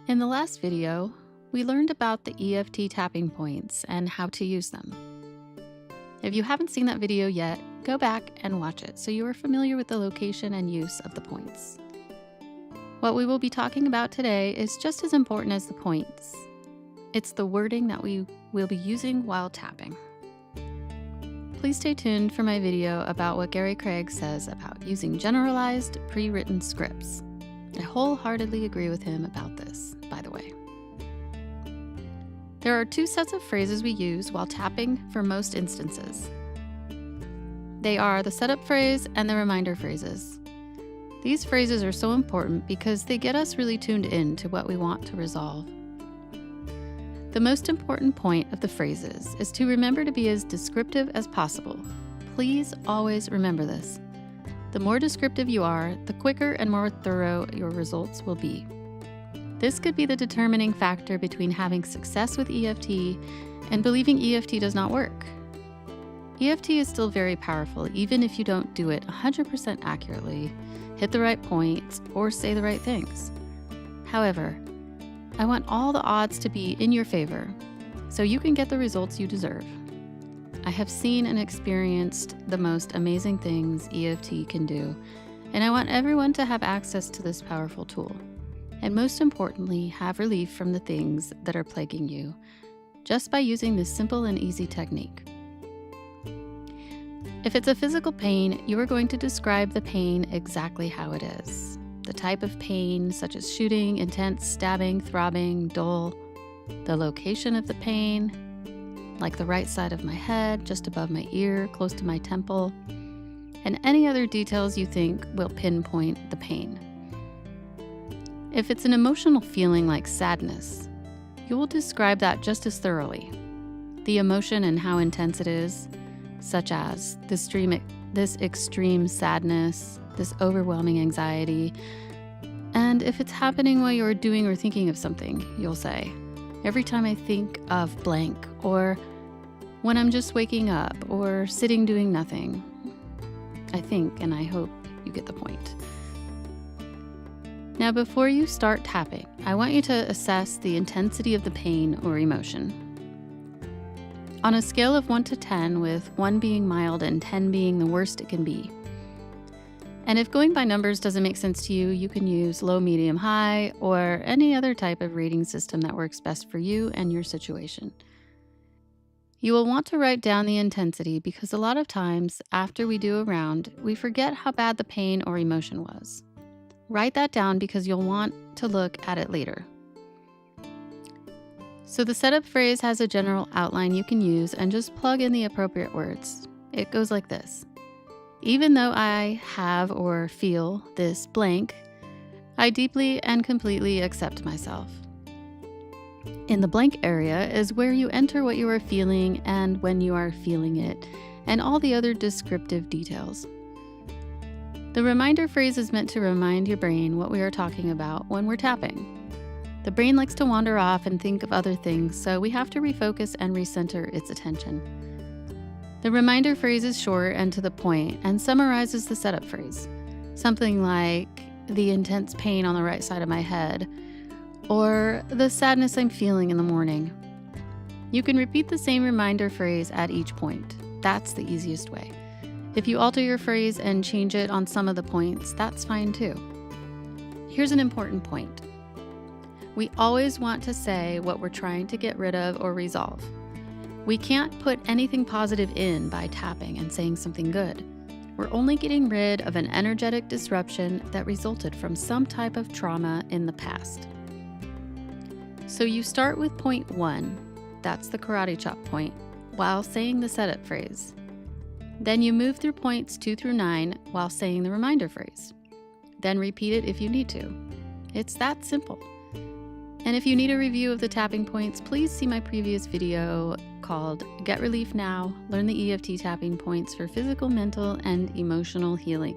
In the last video, we learned about the EFT tapping points and how to use them. If you haven't seen that video yet, go back and watch it so you are familiar with the location and use of the points. What we will be talking about today is just as important as the points. It's the wording that we will be using while tapping. Please stay tuned for my video about what Gary Craig says about using generalized, pre-written scripts. I wholeheartedly agree with him about this, by the way. There are two sets of phrases we use while tapping for most instances. They are the setup phrase and the reminder phrases. These phrases are so important because they get us really tuned in to what we want to resolve. The most important point of the phrases is to remember to be as descriptive as possible. Please always remember this. The more descriptive you are, the quicker and more thorough your results will be. This could be the determining factor between having success with EFT and believing EFT does not work. EFT is still very powerful even if you don't do it 100% accurately, hit the right points, or say the right things. However, I want all the odds to be in your favor so you can get the results you deserve. I have seen and experienced the most amazing things EFT can do, and I want everyone to have access to this powerful tool, and most importantly, have relief from the things that are plaguing you, just by using this simple and easy technique. If it's a physical pain, you are going to describe the pain exactly how it is. The type of pain, such as shooting, intense, stabbing, throbbing, dull, the location of the pain, like the right side of my head, just above my ear, close to my temple, and any other details you think will pinpoint the pain. If it's an emotional feeling like sadness, you will describe that just as thoroughly. The emotion and how intense it is, such as this extreme sadness, this overwhelming anxiety. And if it's happening while you're doing or thinking of something, you'll say, every time I think of blank, or when I'm just waking up or sitting doing nothing. I think and I hope you get the point. Now, before you start tapping, I want you to assess the intensity of the pain or emotion. On a scale of 1 to 10, with 1 being mild and 10 being the worst it can be. And if going by numbers doesn't make sense to you, you can use low, medium, high, or any other type of rating system that works best for you and your situation. You will want to write down the intensity because a lot of times after we do a round, we forget how bad the pain or emotion was. Write that down because you'll want to look at it later. So the setup phrase has a general outline you can use and just plug in the appropriate words. It goes like this. Even though I have or feel this blank, I deeply and completely accept myself. In the blank area is where you enter what you are feeling and when you are feeling it, and all the other descriptive details. The reminder phrase is meant to remind your brain what we are talking about when we're tapping. The brain likes to wander off and think of other things, so we have to refocus and recenter its attention. The reminder phrase is short and to the point and summarizes the setup phrase. Something like the intense pain on the right side of my head, or the sadness I'm feeling in the morning. You can repeat the same reminder phrase at each point. That's the easiest way. If you alter your phrase and change it on some of the points, that's fine too. Here's an important point. We always want to say what we're trying to get rid of or resolve. We can't put anything positive in by tapping and saying something good. We're only getting rid of an energetic disruption that resulted from some type of trauma in the past. So you start with point 1, that's the karate chop point, while saying the setup phrase. Then you move through points 2 through 9 while saying the reminder phrase. Then repeat it if you need to. It's that simple. And if you need a review of the tapping points, please see my previous video called Get Relief Now, Learn the EFT Tapping Points for Physical, Mental, and Emotional Healing.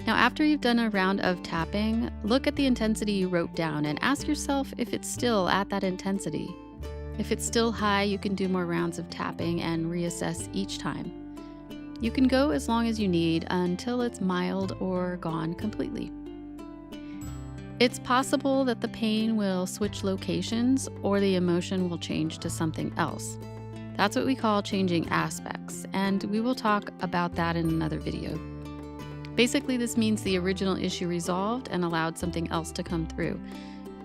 Now, after you've done a round of tapping, look at the intensity you wrote down and ask yourself if it's still at that intensity. If it's still high, you can do more rounds of tapping and reassess each time. You can go as long as you need until it's mild or gone completely. It's possible that the pain will switch locations or the emotion will change to something else. That's what we call changing aspects, and we will talk about that in another video. Basically, this means the original issue resolved and allowed something else to come through.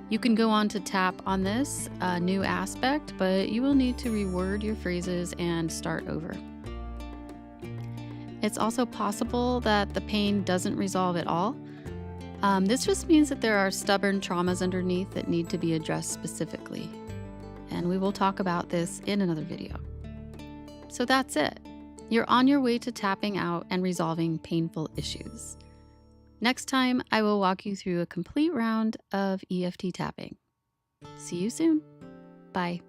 You can go on to tap on this new aspect, but you will need to reword your phrases and start over. It's also possible that the pain doesn't resolve at all. This just means that there are stubborn traumas underneath that need to be addressed specifically. And we will talk about this in another video. So that's it. You're on your way to tapping out and resolving painful issues. Next time, I will walk you through a complete round of EFT tapping. See you soon. Bye.